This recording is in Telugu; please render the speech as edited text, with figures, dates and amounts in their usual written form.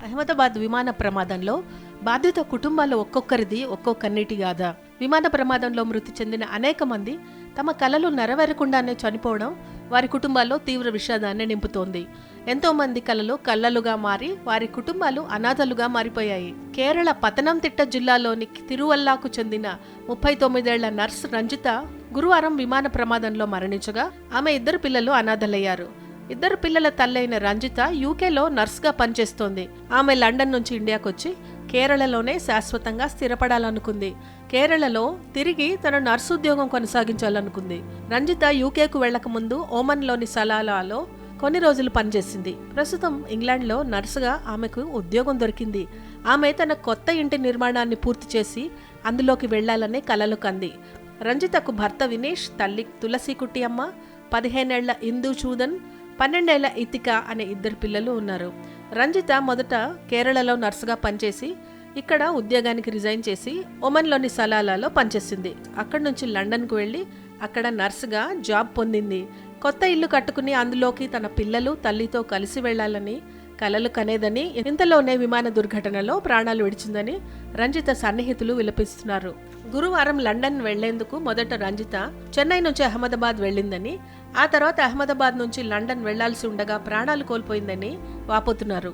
అహ్మదాబాద్ విమాన ప్రమాదంలో బాధిత కుటుంబాలు ఒక్కొక్కరిది ఒక్కో కన్నీటి గాథ. విమాన ప్రమాదంలో మృతి చెందిన అనేక మంది తమ కలలు నెరవేరకుండానే చనిపోవడం వారి కుటుంబాల్లో తీవ్ర విషాదాన్ని నింపుతోంది. ఎంతో మంది కలలు కల్లలుగా మారి వారి కుటుంబాలు అనాథలుగా మారిపోయాయి. కేరళ పతనంతిట్ట జిల్లాలోని తిరువల్లాకు చెందిన 39 ఏళ్ల నర్స్ రంజిత గురువారం విమాన ప్రమాదంలో మరణించగా ఆమె ఇద్దరు పిల్లలు అనాథలయ్యారు. ఇద్దరు పిల్లల తల్లైన రంజిత యూకేలో నర్స్గా పనిచేస్తోంది. ఆమె లండన్ నుంచి ఇండియాకొచ్చి కేరళలోనే శాశ్వతంగా స్థిరపడాలనుకుంది. కేరళలో తిరిగి తన నర్సు ఉద్యోగం కొనసాగించాలనుకుంది. రంజిత యూకేకు వెళ్లక ముందు ఓమన్లోని సలాలాలో కొన్ని రోజులు పనిచేసింది. ప్రస్తుతం ఇంగ్లాండ్లో నర్సుగా ఆమెకు ఉద్యోగం దొరికింది. ఆమె తన కొత్త ఇంటి నిర్మాణాన్ని పూర్తి చేసి అందులోకి వెళ్లాలనే కలలు కంది. రంజితకు భర్త వినేష్, తల్లి తులసికుట్టి అమ్మ, 15 ఏళ్ల ఇందు చూదన్, 12 ఏళ్ల ఇతిక అనే ఇద్దరు పిల్లలు ఉన్నారు. రంజిత మొదట కేరళలో నర్సుగా పనిచేసి ఇక్కడ ఉద్యోగానికి రిజైన్ చేసి ఒమన్లోని సలాలాలో పనిచేసింది. అక్కడి నుంచి లండన్కు వెళ్ళి అక్కడ నర్సుగా జాబ్ పొందింది. కొత్త ఇల్లు కట్టుకుని అందులోకి తన పిల్లలు తల్లితో కలిసి వెళ్లాలని కలలు కనేదని, ఇంతలోనే విమాన దుర్ఘటనలో ప్రాణాలు విడిచిందని రంజిత సన్నిహితులు విలపిస్తున్నారు. గురువారం లండన్ వెళ్లేందుకు మొదట రంజిత చెన్నై నుంచి అహ్మదాబాద్ వెళ్ళిందని, ఆ తర్వాత అహ్మదాబాద్ నుంచి లండన్ వెళ్లాల్సి ఉండగా ప్రాణాలు కోల్పోయిందని వాపోతున్నారు.